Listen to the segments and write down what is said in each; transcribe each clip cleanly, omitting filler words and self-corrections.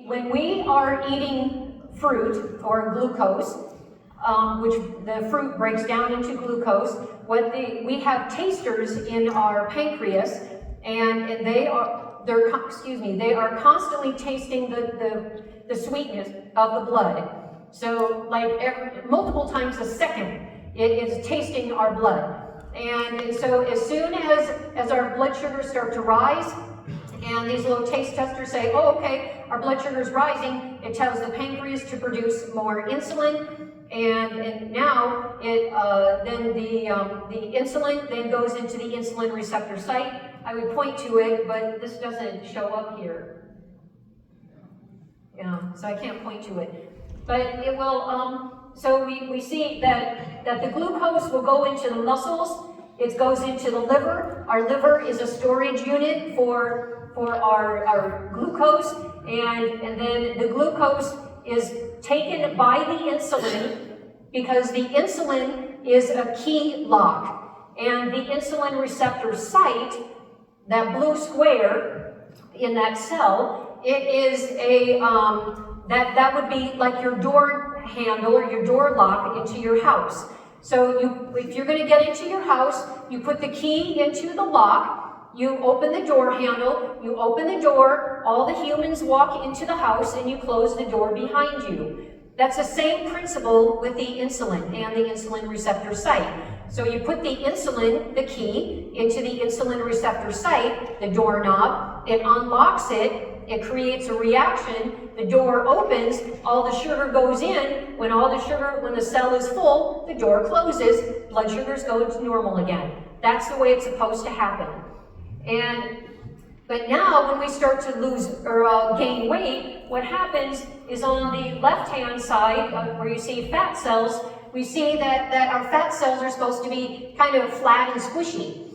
When we are eating fruit or glucose, which the fruit breaks down into glucose, we have tasters in our pancreas, and they are constantly tasting the sweetness of the blood. So like multiple times a second, it is tasting our blood. And so as soon as our blood sugars start to rise, and these little taste testers say, oh, okay, our blood sugar is rising, it tells the pancreas to produce more insulin, and now then the insulin then goes into the insulin receptor site. I would point to it, but this doesn't show up here. Yeah, so I can't point to it. But it will, so we see that the glucose will go into the muscles, it goes into the liver. Our liver is a storage unit for our glucose, and then the glucose is taken by the insulin, because the insulin is a key lock, and the insulin receptor site, that blue square in that cell, it is a that would be like your door handle or your door lock into your house. So if you're going to get into your house, you put the key into the lock, you open the door handle, you open the door, all the humans walk into the house, and you close the door behind you. That's the same principle with the insulin and the insulin receptor site. So you put the insulin, the key, into the insulin receptor site, the doorknob, it unlocks it, it creates a reaction, the door opens, all the sugar goes in, when the cell is full, the door closes, blood sugars go to normal again. That's the way it's supposed to happen. But now when we start to lose or gain weight, what happens is on the left-hand side, where you see fat cells, we see that our fat cells are supposed to be kind of flat and squishy.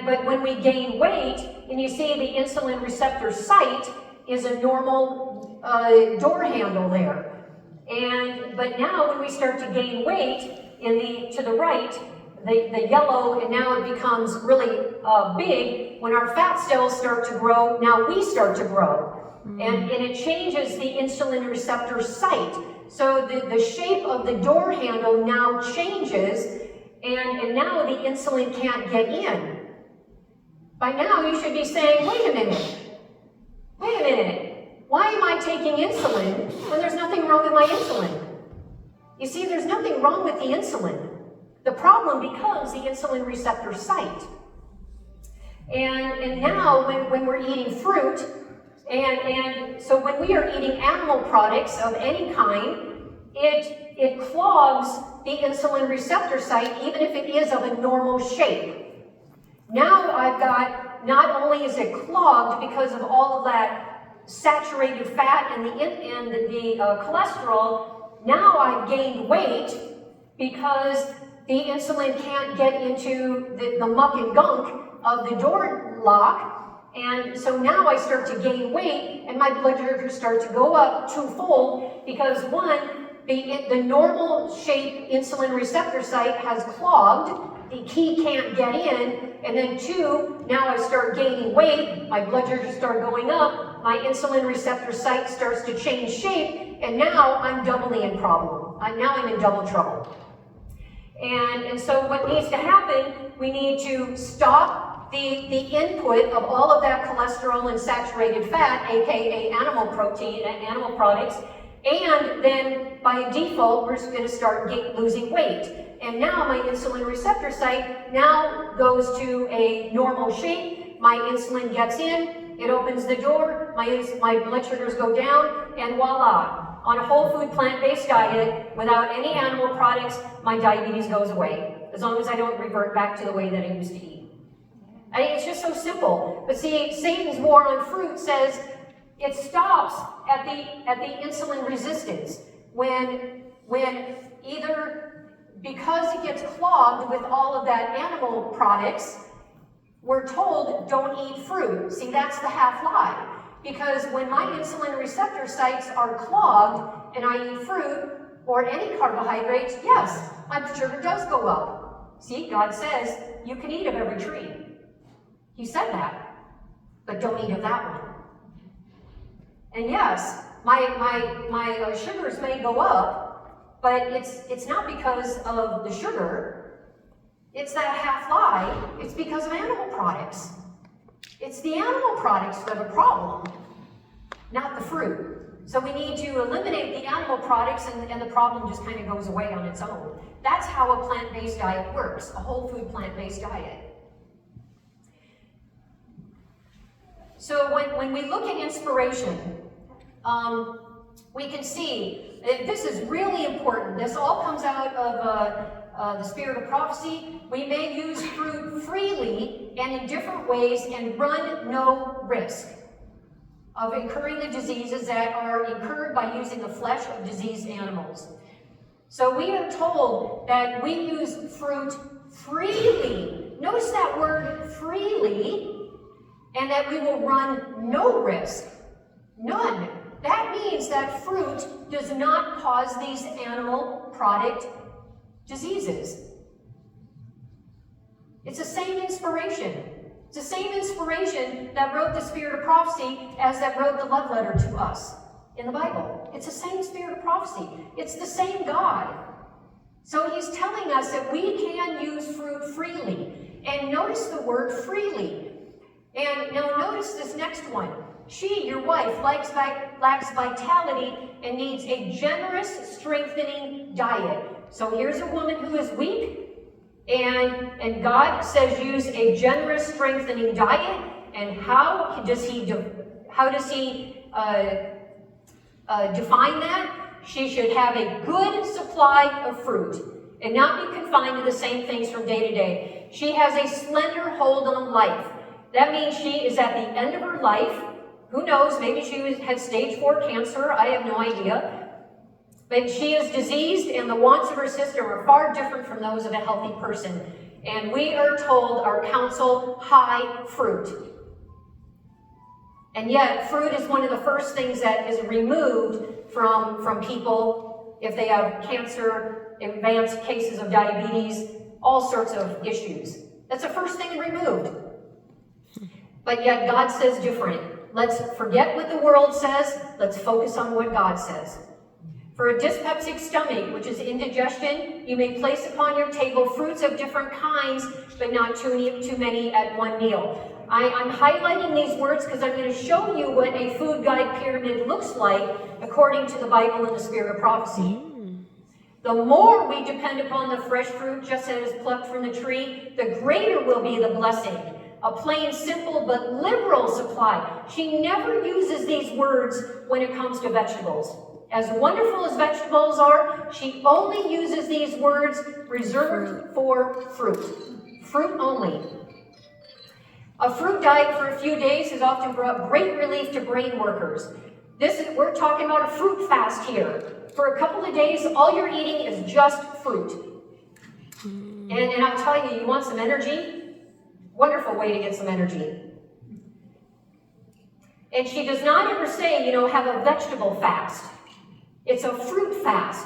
But when we gain weight, and you see the insulin receptor site is a normal door handle there. But now when we start to gain weight to the right, the yellow, and now it becomes really big. When our fat cells start to grow, now we start to grow. And it changes the insulin receptor site. So the shape of the door handle now changes, and now the insulin can't get in. By now you should be saying, wait a minute, why am I taking insulin when there's nothing wrong with my insulin? You see, there's nothing wrong with the insulin. The problem becomes the insulin receptor site. And now when we're eating fruit, and so when we are eating animal products of any kind, it clogs the insulin receptor site, even if it is of a normal shape. Now I've got, not only is it clogged because of all of that saturated fat and the cholesterol, now I've gained weight because the insulin can't get into the muck and gunk of the door lock. And so now I start to gain weight, and my blood sugars start to go up twofold, because one, the normal shape insulin receptor site has clogged, the key can't get in, and then two, now I start gaining weight, my blood sugars start going up, my insulin receptor site starts to change shape, and now I'm doubly in problem. Now I'm in double trouble. And so what needs to happen, we need to stop the input of all of that cholesterol and saturated fat, aka animal protein and animal products, and then by default we're going to start losing weight. And now my insulin receptor site now goes to a normal shape, my insulin gets in, it opens the door, my blood sugars go down, and voila! On a whole food plant-based diet, without any animal products, my diabetes goes away, as long as I don't revert back to the way that I used to eat. I mean, it's just so simple. But see, Satan's war on fruit says it stops at the insulin resistance when either because it gets clogged with all of that animal products, we're told don't eat fruit. See, that's the half lie. Because when my insulin receptor sites are clogged and I eat fruit or any carbohydrates, yes, my sugar does go up. See, God says you can eat of every tree. He said that, but don't eat of that one. And yes, my sugars may go up, but it's not because of the sugar. It's that half lie. It's because of animal products. It's the animal products that are the problem, not the fruit. So we need to eliminate the animal products, and the problem just kind of goes away on its own. That's how a plant-based diet works, a whole food plant-based diet. So when we look at inspiration, we can see that this is really important. This all comes out of the spirit of prophecy. We may use fruit freely and in different ways and run no risk of incurring the diseases that are incurred by using the flesh of diseased animals. So we are told that we use fruit freely. Notice that word freely, and that we will run no risk. None. That means that fruit does not cause these animal product diseases. It's the same inspiration. It's the same inspiration that wrote the spirit of prophecy as that wrote the love letter to us in the Bible. It's the same spirit of prophecy. It's the same God. So he's telling us that we can use fruit freely. And notice the word freely. And now notice this next one. She, your wife, lacks vitality and needs a generous, strengthening diet. So here's a woman who is weak, and God says use a generous, strengthening diet. And how does he define that? She should have a good supply of fruit and not be confined to the same things from day to day. She has a slender hold on life. That means she is at the end of her life. Who knows, maybe she had stage 4 cancer, I have no idea. But she is diseased, and the wants of her system are far different from those of a healthy person. And we are told our counsel, high fruit. And yet, fruit is one of the first things that is removed from people if they have cancer, advanced cases of diabetes, all sorts of issues. That's the first thing removed. But yet God says different. Let's forget what the world says. Let's focus on what God says. For a dyspeptic stomach, which is indigestion, you may place upon your table fruits of different kinds, but not too many at one meal. I'm highlighting these words because I'm going to show you what a food guide pyramid looks like according to the Bible and the spirit of prophecy. The more we depend upon the fresh fruit, just as plucked from the tree, the greater will be the blessing. A plain, simple, but liberal supply. She never uses these words when it comes to vegetables. As wonderful as vegetables are, she only uses these words reserved for fruit. Fruit only. A fruit diet for a few days has often brought great relief to brain workers. We're talking about a fruit fast here. For a couple of days, all you're eating is just fruit. And I'll tell you, you want some energy? Wonderful way to get some energy. And she does not ever say, have a vegetable fast. It's a fruit fast.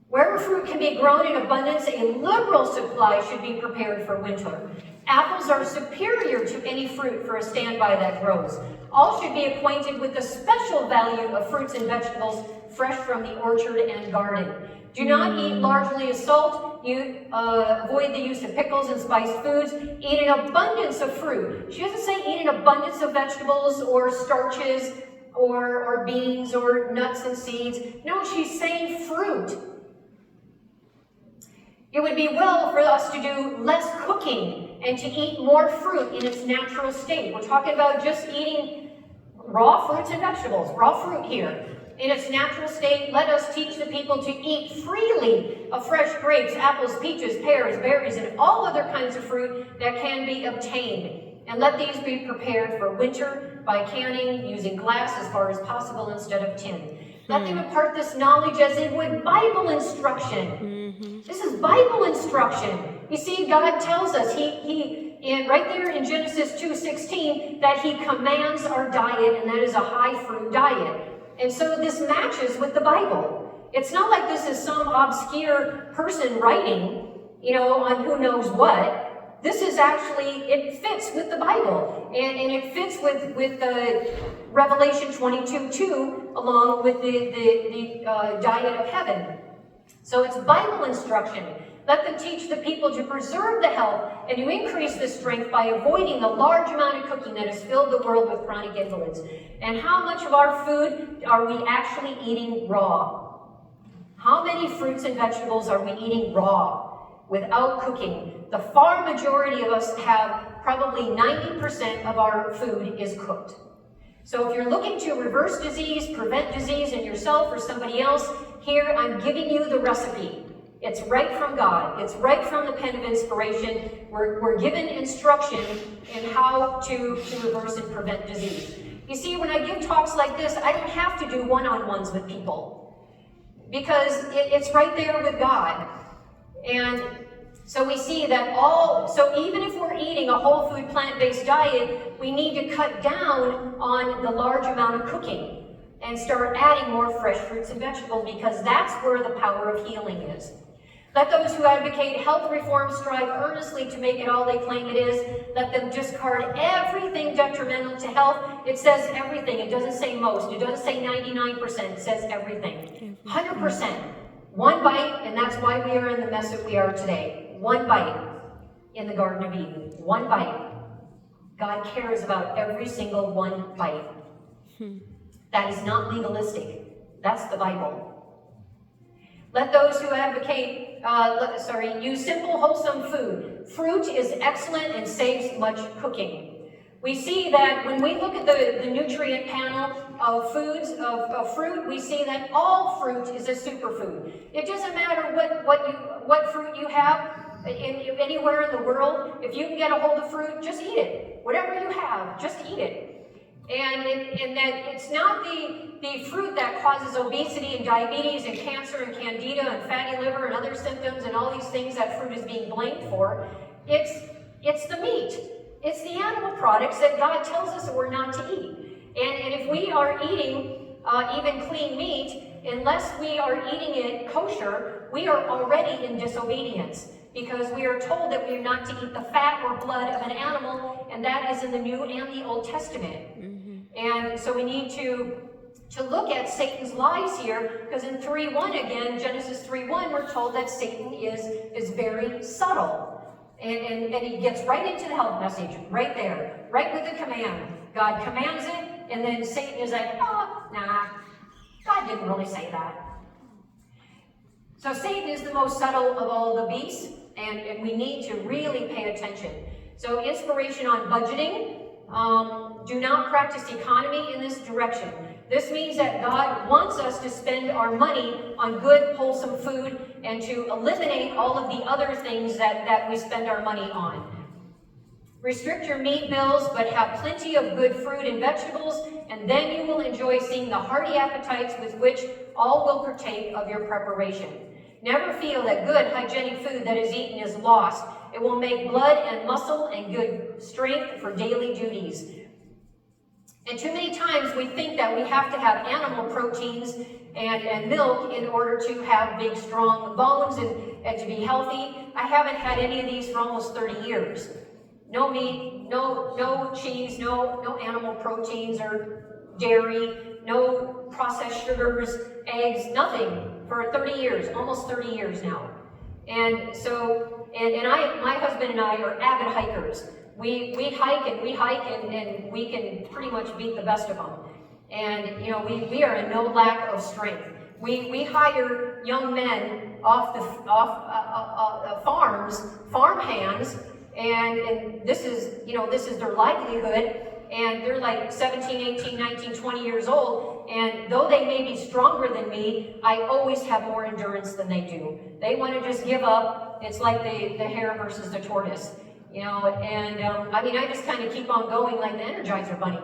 Wherever fruit can be grown in abundance, a liberal supply should be prepared for winter. Apples are superior to any fruit for a standby that grows. All should be acquainted with the special value of fruits and vegetables fresh from the orchard and garden. Do not eat largely as salt. You avoid the use of pickles and spiced foods. Eat an abundance of fruit. She doesn't say eat an abundance of vegetables or starches or beans or nuts and seeds. No, she's saying fruit. It would be well for us to do less cooking and to eat more fruit in its natural state. We're talking about just eating raw fruits and vegetables, raw fruit here. In its natural state, let us teach the people to eat freely of fresh grapes, apples, peaches, pears, berries, and all other kinds of fruit that can be obtained. And let these be prepared for winter by canning, using glass as far as possible instead of tin. Let them impart this knowledge as they would Bible instruction. This is Bible instruction. You see, God tells us, right there in Genesis 2:16, that he commands our diet, and that is a high fruit diet. And so this matches with the Bible. It's not like this is some obscure person writing, on who knows what. This is actually, it fits with the Bible, and it fits with the Revelation 22:2, along with the diet of heaven. So it's Bible instruction. Let them teach the people to preserve the health and to increase the strength by avoiding the large amount of cooking that has filled the world with chronic invalids. And how much of our food are we actually eating raw? How many fruits and vegetables are we eating raw, without cooking? The far majority of us have probably 90% of our food is cooked. So if you're looking to reverse disease, prevent disease in yourself or somebody else, here I'm giving you the recipe. It's right from God. It's right from the pen of inspiration. We're given instruction in how to reverse and prevent disease. You see, when I give talks like this, I don't have to do one-on-ones with people, because it's right there with God. And so we see that so even if we're eating a whole food plant-based diet, we need to cut down on the large amount of cooking and start adding more fresh fruits and vegetables, because that's where the power of healing is. Let those who advocate health reform strive earnestly to make it all they claim it is. Let them discard everything detrimental to health. It says everything. It doesn't say most. It doesn't say 99%. It says everything. 100%. One bite, and that's why we are in the mess that we are today. One bite in the Garden of Eden. One bite. God cares about every single one bite. That is not legalistic. That's the Bible. Let those who advocate, use simple, wholesome food. Fruit is excellent and saves much cooking. We see that when we look at the nutrient panel of foods, of fruit, we see that all fruit is a superfood. It doesn't matter what fruit you have anywhere in the world. If you can get a hold of fruit, just eat it. Whatever you have, just eat it. And that it's not the fruit that causes obesity and diabetes and cancer and candida and fatty liver and other symptoms and all these things that fruit is being blamed for. It's the meat. It's the animal products that God tells us that we're not to eat. And if we are eating even clean meat, unless we are eating it kosher, we are already in disobedience, because we are told that we are not to eat the fat or blood of an animal, and that is in the New and the Old Testament. And so we need to look at Satan's lies here, because in 3:1 again, Genesis 3:1, we're told that Satan is very subtle. And he gets right into the health message, right there, right with the command. God commands it, and then Satan is like, oh, nah, God didn't really say that. So Satan is the most subtle of all the beasts, and we need to really pay attention. So inspiration on budgeting. Do not practice economy in this direction. This means that God wants us to spend our money on good, wholesome food and to eliminate all of the other things that we spend our money on. Restrict your meat bills, but have plenty of good fruit and vegetables, and then you will enjoy seeing the hearty appetites with which all will partake of your preparation. Never feel that good, hygienic food that is eaten is lost. It will make blood and muscle and good strength for daily duties. And too many times we think that we have to have animal proteins and milk in order to have big, strong bones and to be healthy. I haven't had any of these for almost 30 years. No meat, no cheese, no animal proteins or dairy, no processed sugars, eggs, nothing for 30 years, almost 30 years now. And so, my husband and I are avid hikers. We hike and we can pretty much beat the best of them. And we are in no lack of strength. We hire young men off farms, farm hands, and this is their livelihood. And they're like 17, 18, 19, 20 years old, and though they may be stronger than me, I always have more endurance than they do. They want to just give up. It's like the hare versus the tortoise, and I just kind of keep on going like the Energizer Bunny,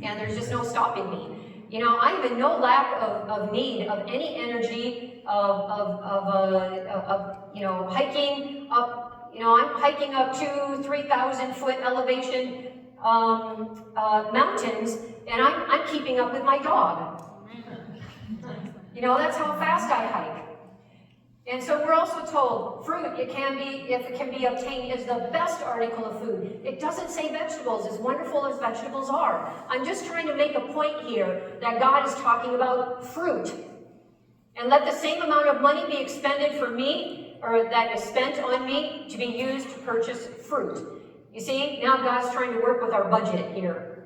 and there's just no stopping me. I am in no lack of need of any energy, of hiking up, I'm hiking up 2,000-3,000 foot elevation mountains, and I'm keeping up with my dog. That's how fast I hike. And so we're also told fruit, if it can be obtained, is the best article of food. It doesn't say vegetables, as wonderful as vegetables are. I'm just trying to make a point here that God is talking about fruit. And let the same amount of money be expended for me, or that is spent on me, to be used to purchase fruit. You see, now God's trying to work with our budget here.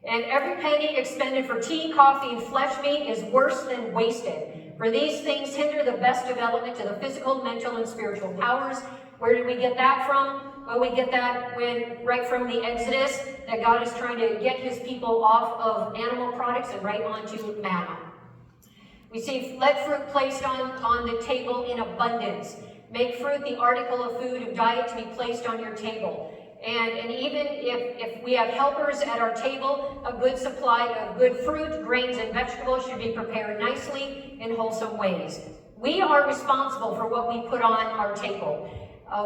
And every penny expended for tea, coffee, and flesh meat is worse than wasted. For these things hinder the best development to the physical, mental, and spiritual powers. Where did we get that from? Well, we get that right from the Exodus, that God is trying to get his people off of animal products and right onto manna. We see, let fruit placed on the table in abundance. Make fruit the article of food and diet to be placed on your table. And even if we have helpers at our table, a good supply of good fruit, grains, and vegetables should be prepared nicely in wholesome ways. We are responsible for what we put on our table.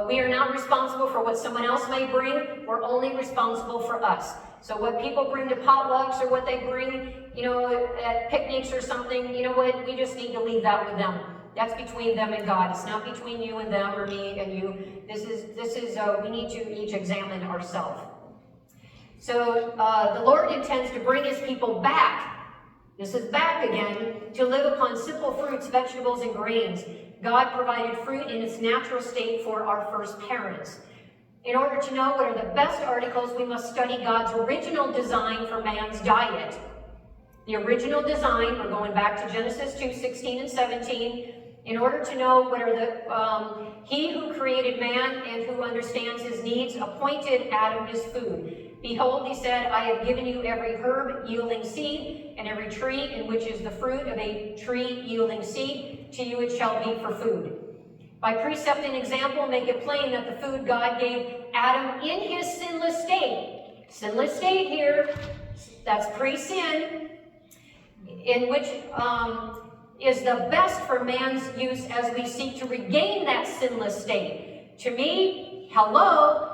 We are not responsible for what someone else may bring. We're only responsible for us. So what people bring to potlucks or what they bring, at picnics or something, we just need to leave that with them. That's between them and God. It's not between you and them or me and you. This is we need to each examine ourselves. So the Lord intends to bring his people back. This is back again, to live upon simple fruits, vegetables, and grains. God provided fruit in its natural state for our first parents. In order to know what are the best articles, we must study God's original design for man's diet. The original design, we're going back to Genesis 2:16 and 17. In order to know what are he who created man and who understands his needs appointed Adam his food. Behold, he said, I have given you every herb yielding seed, and every tree in which is the fruit of a tree yielding seed. To you it shall be for food. By precept and example, make it plain that the food God gave Adam in his sinless state here, that's pre-sin, in which is the best for man's use as we seek to regain that sinless state. To me, hello,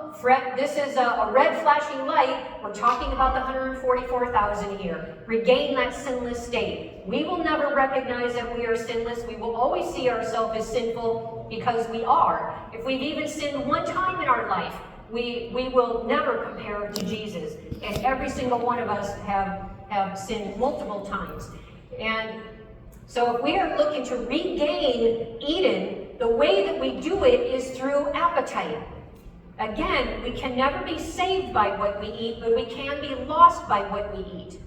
this is a red flashing light. We're talking about the 144,000 here. Regain that sinless state. We will never recognize that we are sinless. We will always see ourselves as sinful because we are. If we've even sinned one time in our life, we will never compare to Jesus. And every single one of us have sinned multiple times. And so if we are looking to regain Eden, the way that we do it is through appetite. Again, we can never be saved by what we eat, but we can be lost by what we eat.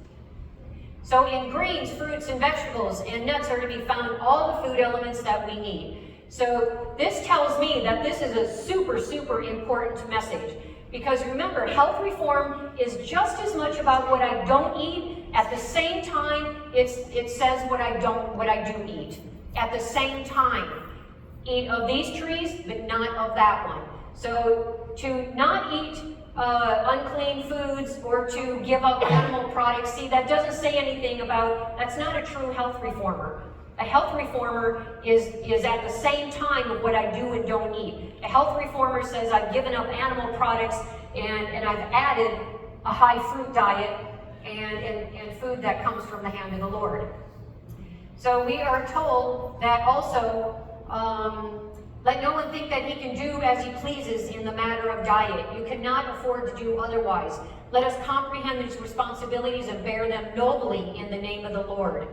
So in grains, fruits, and vegetables, and nuts are to be found all the food elements that we need. So this tells me that this is a super, super important message. Because remember, health reform is just as much about what I don't eat. At the same time, it says what I do eat. At the same time, eat of these trees, but not of that one. So to not eat unclean foods or to give up animal products, see, that doesn't say anything about, that's not a true health reformer. A health reformer is at the same time of what I do and don't eat. A health reformer says I've given up animal products and I've added a high fruit diet and food that comes from the hand of the Lord. So we are told that also, let no one think that he can do as he pleases in the matter of diet. You cannot afford to do otherwise. Let us comprehend these responsibilities and bear them nobly in the name of the Lord.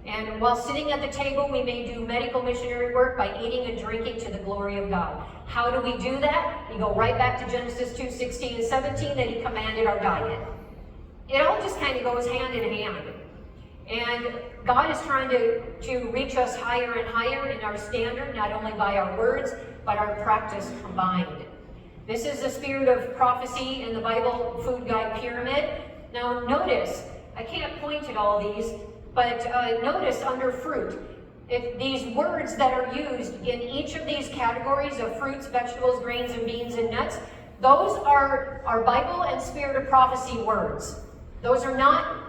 And while sitting at the table, we may do medical missionary work by eating and drinking to the glory of God. How do we do that? You go right back to Genesis 2:16 and 17 that he commanded our diet. It all just kind of goes hand in hand. And God is trying to reach us higher and higher in our standard, not only by our words, but our practice combined. This is the spirit of prophecy in the Bible food guide pyramid. Now notice, I can't point at all these, but notice under fruit, these words that are used in each of these categories of fruits, vegetables, grains, and beans and nuts, those are Bible and spirit of prophecy words. Those are not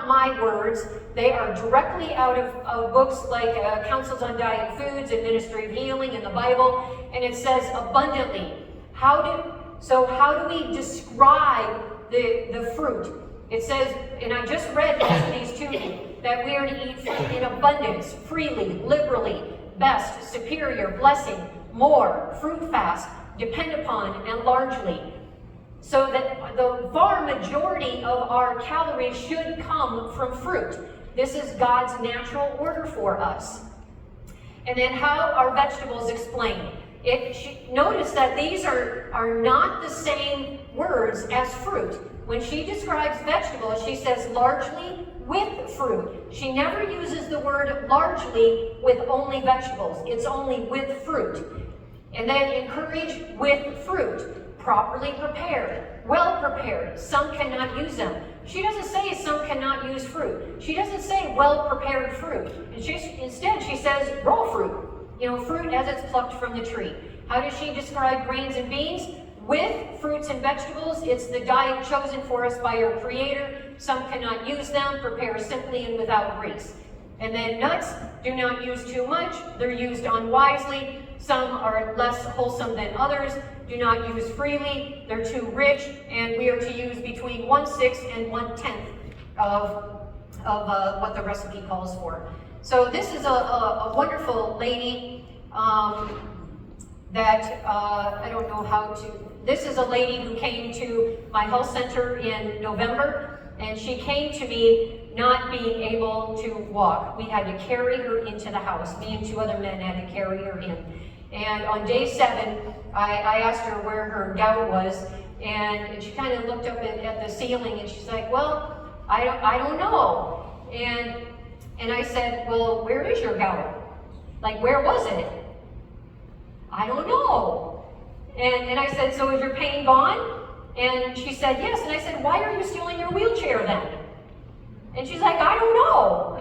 my words. They are directly out of books like Counsels on Diet Foods and Ministry of Healing in the Bible, and it says abundantly. How do we describe the fruit? It says, and I just read these to you, that we are to eat fruit in abundance, freely, liberally, best, superior, blessing, more, fruit fast, depend upon, and largely. So that the far majority of our calories should come from fruit. This is God's natural order for us. And then how are vegetables explained? Notice that these are not the same words as fruit. When she describes vegetables, she says largely with fruit. She never uses the word largely with only vegetables. It's only with fruit. And then encourage with fruit, properly prepared, well prepared. Some cannot use them. She doesn't say some cannot use fruit. She doesn't say well prepared fruit. Instead, she says raw fruit. Fruit as it's plucked from the tree. How does she describe grains and beans? With fruits and vegetables, it's the diet chosen for us by our Creator. Some cannot use them, prepare simply and without grease. And then nuts, do not use too much. They're used unwisely. Some are less wholesome than others. Do not use freely. They're too rich, and we are to use between 1/6 and 1/10 of what the recipe calls for. So this is a wonderful lady that I don't know how to. This is a lady who came to my health center in November, and she came to me not being able to walk. We had to carry her into the house. Me and 2 other men had to carry her in. And on day 7, I asked her where her gout was, and she kind of looked up at the ceiling, and she's like, well, I don't know. And I said, well, where is your gout? Like, where was it? I don't know. And I said, so is your pain gone? And she said, yes. And I said, why are you still in your wheelchair then? And she's like, I don't know.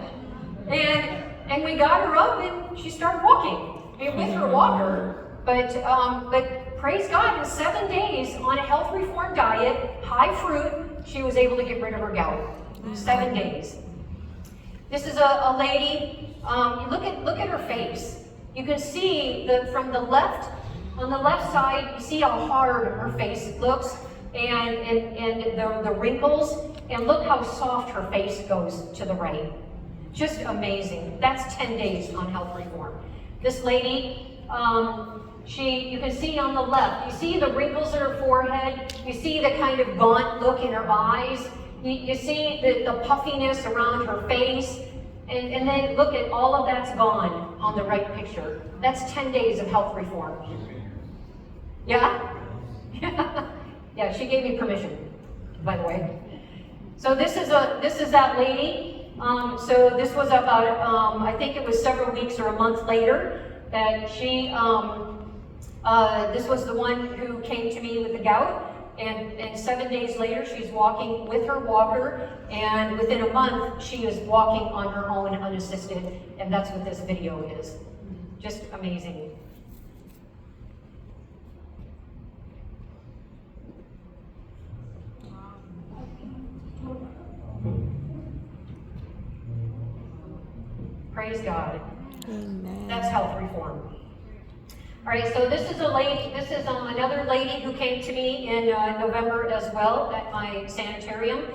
And we got her up, and she started walking with her walker. But praise God, in 7 days on a health reform diet, high fruit, she was able to get rid of her gout. 7 days. This is a lady. Look at her face. You can see from the left, on the left side, you see how hard her face looks, and the wrinkles, and look how soft her face goes to the right. Just amazing. That's 10 days on health reform. This lady, you can see on the left, you see the wrinkles in her forehead, you see the kind of gaunt look in her eyes, you see the puffiness around her face, and then look at all of that's gone on the right picture. That's 10 days of health reform. Yeah? Yeah, she gave me permission, by the way. So this is that lady. So this was about, I think it was several weeks or a month later that she, this was the one who came to me with the gout. And 7 days later, she's walking with her walker, and within a month, she is walking on her own unassisted, and that's what this video is. Just amazing. Praise God. Amen. That's health reform. All right, so this is another lady who came to me in November as well at my sanitarium,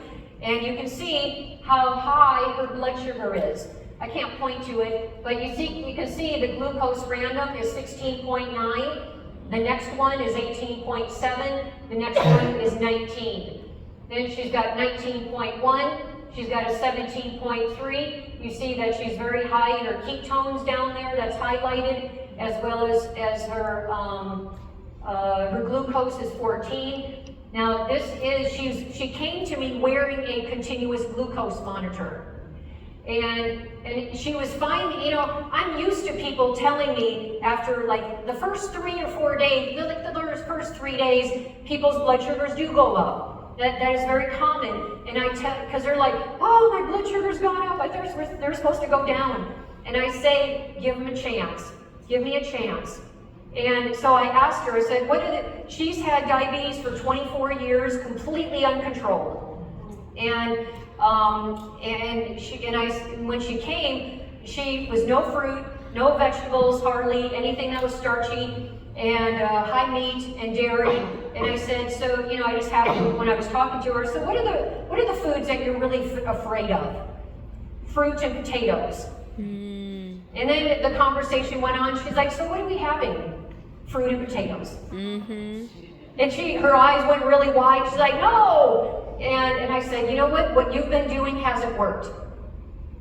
and you can see how high her blood sugar is. I can't point to it, but you can see the glucose random is 16.9. The next one is 18.7. The next one is 19. Then she's got 19.1. She's got a 17.3. You see that she's very high in her ketones down there. That's highlighted, as well as her glucose is 14. Now she came to me wearing a continuous glucose monitor, and she was fine. I'm used to people telling me after like the first 3 or 4 days, the first 3 days, people's blood sugars do go up. That is very common, and because they're like, oh, my blood sugar's gone up. They're supposed to go down, and I say, give them a chance. Give me a chance. And so I asked her, I said, she's had diabetes for 24 years, completely uncontrolled. And when she came, she was no fruit, no vegetables, hardly anything that was starchy, and high meat and dairy. And I said, so, I just happened, when I was talking to her, so what are the foods that you're really afraid of? Fruit and potatoes. And then the conversation went on. She's like, so what are we having? Fruit and potatoes. And her eyes went really wide. She's like, no. And I said, you know what you've been doing hasn't worked.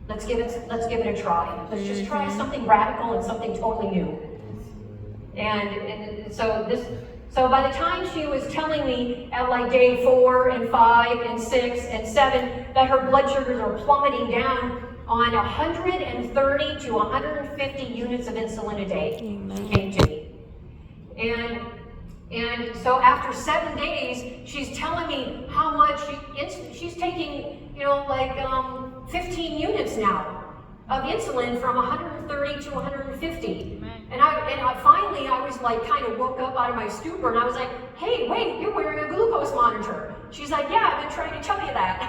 Let's give it a try. Let's just try something radical and something totally new. And so by the time she was telling me at like day 4 and 5 and 6 and 7 that her blood sugars are plummeting down on 130 to 150 units of insulin a day, she came to me. And so after 7 days, she's telling me how much she's taking, 15 units now of insulin from 130 to 150. And I finally was like kind of woke up out of my stupor and I was like, hey, wait, you're wearing a glucose monitor. She's like, yeah, I've been trying to tell you that.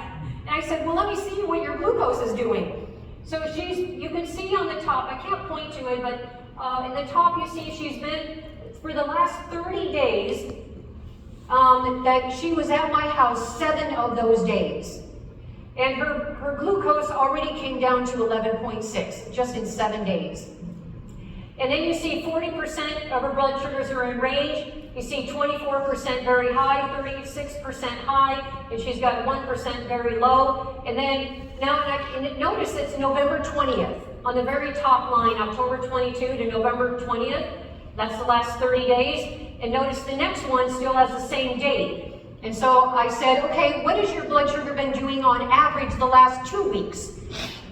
And I said, well, let me see what your glucose is doing. So you can see on the top, I can't point to it, but in the top you see she's been, for the last 30 days, that she was at my house 7 of those days. And her glucose already came down to 11.6, just in 7 days. And then you see 40% of her blood sugars are in range. You see 24% very high, 36% high, and she's got 1% very low. And then notice it's November 20th. On the very top line, October 22 to November 20th. That's the last 30 days. And notice the next one still has the same date. And so I said, okay, what has your blood sugar been doing on average the last 2 weeks?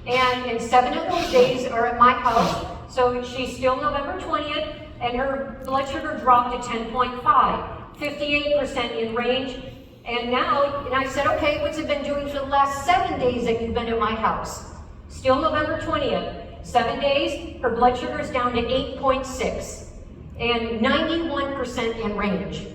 And 7 of those days are at my house. So she's still November 20th, and her blood sugar dropped to 10.5, 58% in range. And I said, okay, what's it been doing for the last 7 days that you've been at my house? Still November 20th. 7 days, her blood sugar is down to 8.6 and 91% in range.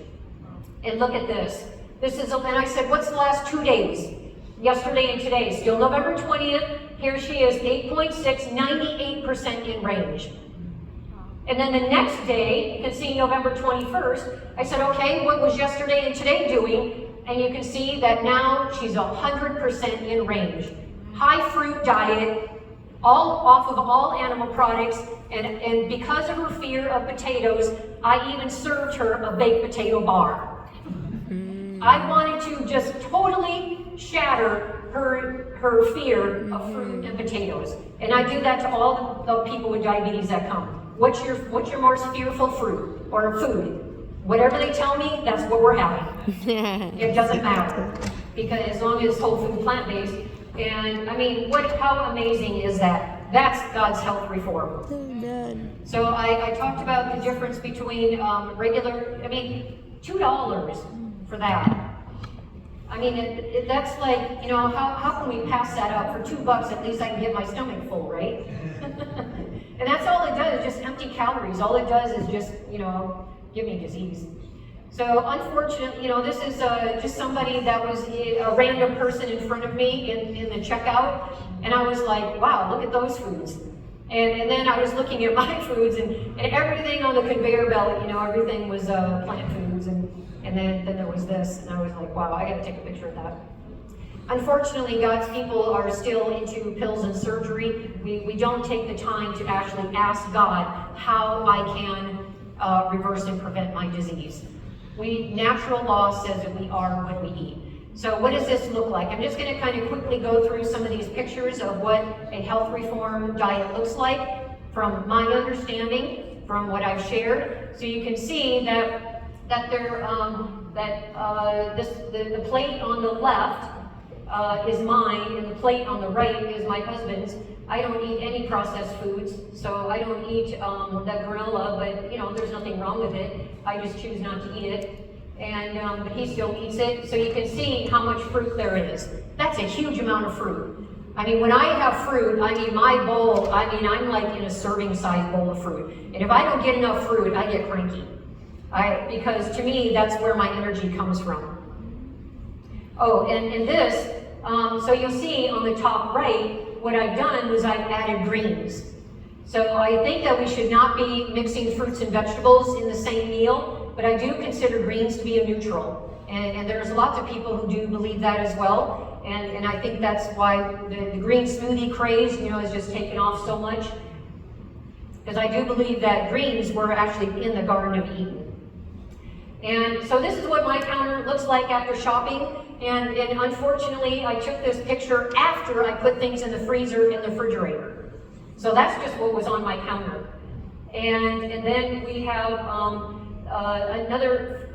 And look at this. And I said, what's the last 2 days? Yesterday and today, still November 20th. Here she is, 8.6, 98% in range. And then the next day, you can see November 21st, I said, okay, what was yesterday and today doing? And you can see that now she's 100% in range. High fruit diet, all off of all animal products, and because of her fear of potatoes, I even served her a baked potato bar. I wanted to just totally shatter her fear of fruit and potatoes. And I do that to all the people with diabetes that come. What's your most fearful fruit or food? Whatever they tell me, that's what we're having. It doesn't matter. Because as long as it's whole food plant-based. And I mean, how amazing is that? That's God's health reform. So I talked about the difference between $2 for that. I mean, that's like, how can we pass that up? For $2, at least I can get my stomach full, right? And that's all it does, just empty calories. All it does is just, give me disease. So unfortunately, this is just somebody that was a random person in front of me in the checkout. And I was like, wow, look at those foods. And then I was looking at my foods and everything on the conveyor belt, everything was plant foods. And then there was this, and I was like, wow, I gotta take a picture of that. Unfortunately, God's people are still into pills and surgery. We don't take the time to actually ask God how I can reverse and prevent my disease. Natural law says that we are what we eat. So what does this look like? I'm just gonna kind of quickly go through some of these pictures of what a health reform diet looks like from my understanding, from what I've shared. So you can see that the plate on the left is mine, and the plate on the right is my husband's. I don't eat any processed foods, so I don't eat that granola, but there's nothing wrong with it. I just choose not to eat it, and but he still eats it. So you can see how much fruit there is. That's a huge amount of fruit. I mean, when I have fruit, my bowl, I'm like in a serving size bowl of fruit. And if I don't get enough fruit, I get cranky. Because to me, that's where my energy comes from. Oh, and this, so you'll see on the top right, what I've done was I've added greens. So I think that we should not be mixing fruits and vegetables in the same meal, but I do consider greens to be a neutral. And there's lots of people who do believe that as well. And I think that's why the green smoothie craze, has just taken off so much. Because I do believe that greens were actually in the Garden of Eden. And so this is what my counter looks like after shopping. And unfortunately, I took this picture after I put things in the freezer and the refrigerator. So that's just what was on my counter. And then we have another,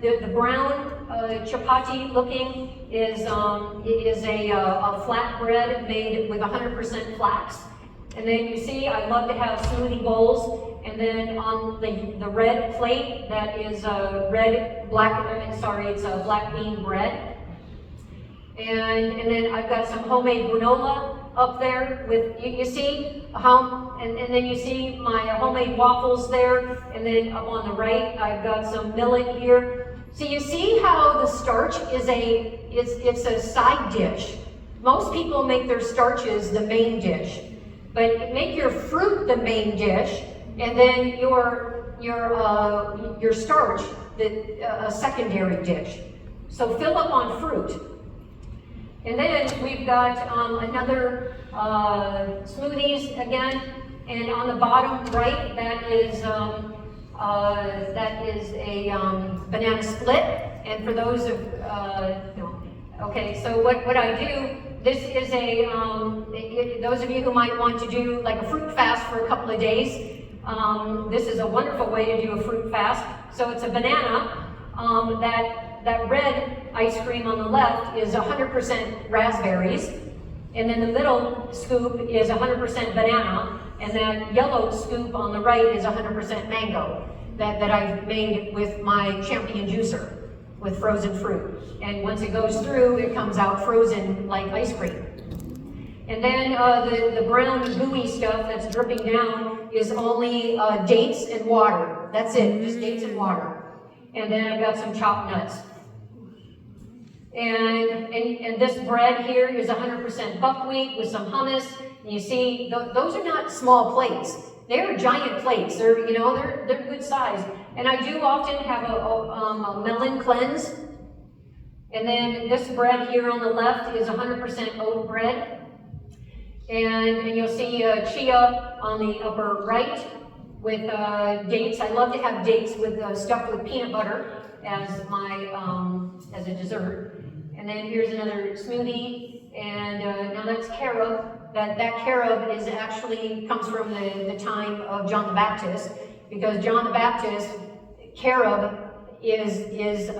the brown chapati looking is a flat bread made with 100% flax. And then you see, I love to have smoothie bowls. And then on the red plate, that is it's a black bean bread. And then I've got some homemade granola up there with, you see how, and then you see my homemade waffles there. And then up on the right, I've got some millet here. So you see how the starch is it's a side dish. Most people make their starches the main dish. But make your fruit the main dish, and then your starch a secondary dish. So fill up on fruit. And then we've got another smoothies again, and on the bottom right that is a banana split. And for those of okay, so what I do. This is those of you who might want to do like a fruit fast for a couple of days, this is a wonderful way to do a fruit fast. So it's a banana, that red ice cream on the left is 100% raspberries, and then the middle scoop is 100% banana, and that yellow scoop on the right is 100% mango that I've made with my champion juicer with frozen fruit. And once it goes through, it comes out frozen like ice cream. And then the brown gooey stuff that's dripping down is only dates and water. That's it, just dates and water. And then I've got some chopped nuts. And this bread here is 100% buckwheat with some hummus. And you see, those are not small plates. They're giant plates. They're good size. And I do often have a melon cleanse. And then this bread here on the left is 100% oat bread. And you'll see chia on the upper right with dates. I love to have dates with stuffed with peanut butter as as a dessert. And then here's another smoothie. And now that's carob. That carob is actually comes from the time of John the Baptist, because John the Baptist carob is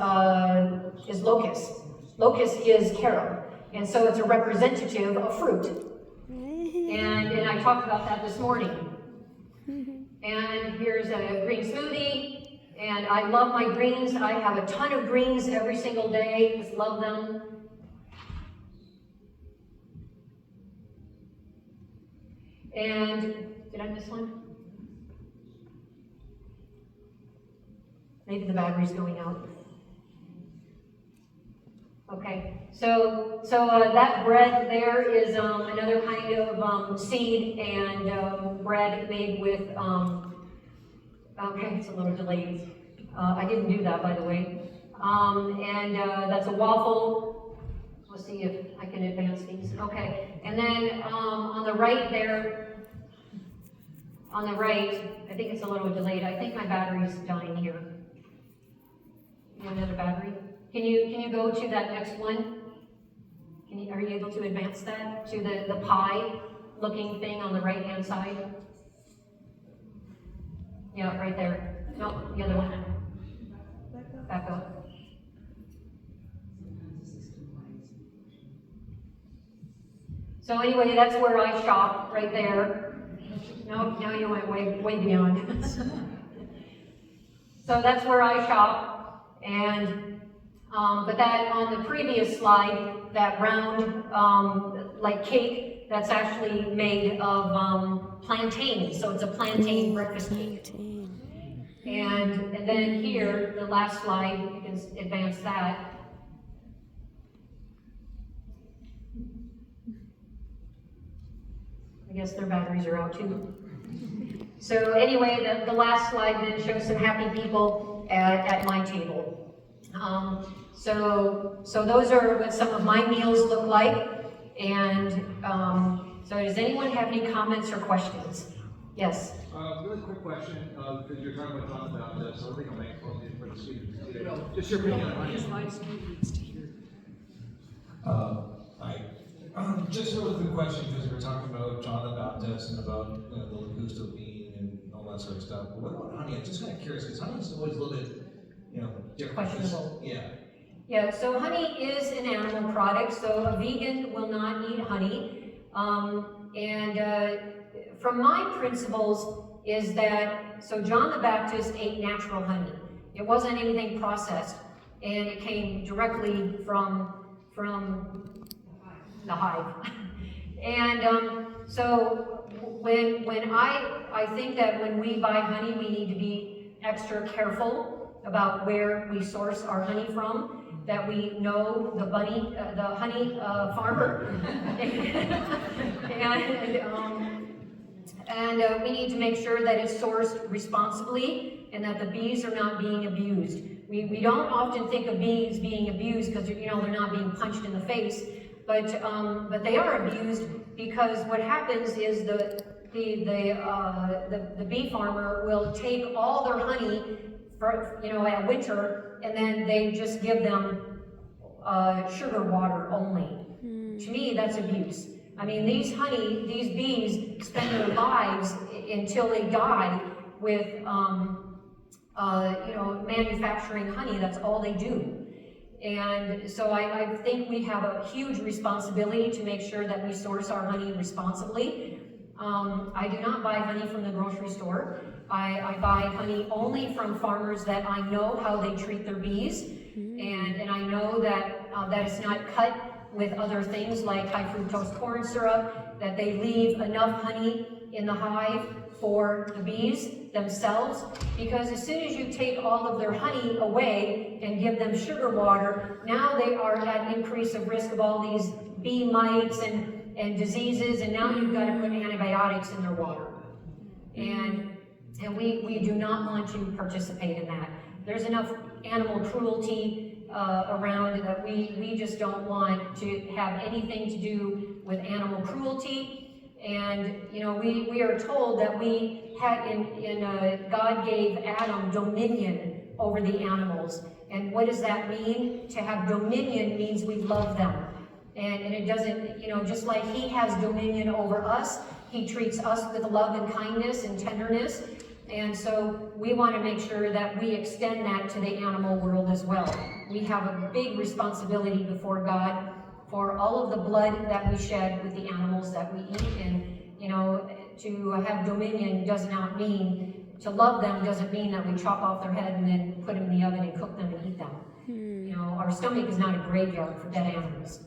locust. Locust is carob, and so it's a representative of fruit. And I talked about that this morning. And here's a green smoothie, and I love my greens. I have a ton of greens every single day. Just love them. And did I miss one? Maybe the battery's going out. Okay, so that bread there is another kind of seed and bread made with, okay, it's a little delayed. I didn't do that, by the way. And that's a waffle. Let's see if I can advance these. Okay, and then on the right there, on the right, I think it's a little delayed. I think my battery's dying here. You have another battery? Can you go to that next one? Are you able to advance that to the pie looking thing on the right hand side? Yeah, right there. No, the other one. Back up. So anyway, that's where I shop, right there. No, now you went way beyond. So that's where I shop, and but that on the previous slide, that round like cake, that's actually made of plantain. So it's a plantain breakfast cake. And then here, the last slide, you can advance that. I guess their batteries are out too. So anyway, the last slide then shows some happy people at my table. So those are what some of my meals look like. And so does anyone have any comments or questions? Yes? Really quick question, because you're talking about John about this, so I think I'll make it for the students. Just your opinion on honey. Hi. Just a really quick question, because we were talking about John the Baptist and about the Locusto bean and all that sort of stuff. But what about honey? I'm just kind of curious, because honey is always a little bit, different. Questionable. Yeah. Yeah, so honey is an animal product, so a vegan will not eat honey. From my principles is that, so John the Baptist ate natural honey. It wasn't anything processed, and it came directly from the hive. So when I think that when we buy honey, we need to be extra careful about where we source our honey from, that we know the honey farmer, and we need to make sure that it's sourced responsibly and that the bees are not being abused. We don't often think of bees being abused because they're not being punched in the face, but they are abused because what happens is the bee farmer will take all their honey for at winter, and then they just give them sugar water only. To me, that's abuse. I mean, these bees spend their lives until they die with manufacturing honey. That's all they do. And so I think we have a huge responsibility to make sure that we source our honey responsibly. I do not buy honey from the grocery store. I buy honey only from farmers that I know how they treat their bees, and I know that it's not cut with other things like high fructose corn syrup, that they leave enough honey in the hive for the bees themselves, because as soon as you take all of their honey away and give them sugar water, now they are at increase of risk of all these bee mites and diseases, and now you've got to put antibiotics in their water. And we do not want to participate in that. There's enough animal cruelty around that we just don't want to have anything to do with animal cruelty. And we are told that we had God gave Adam dominion over the animals. And what does that mean? To have dominion means we love them. And it doesn't, just like he has dominion over us, he treats us with love and kindness and tenderness. And so we want to make sure that we extend that to the animal world as well. We have a big responsibility before God for all of the blood that we shed with the animals that we eat. And, to have dominion does not mean, to love them doesn't mean that we chop off their head and then put them in the oven and cook them and eat them. Our stomach is not a graveyard for dead animals.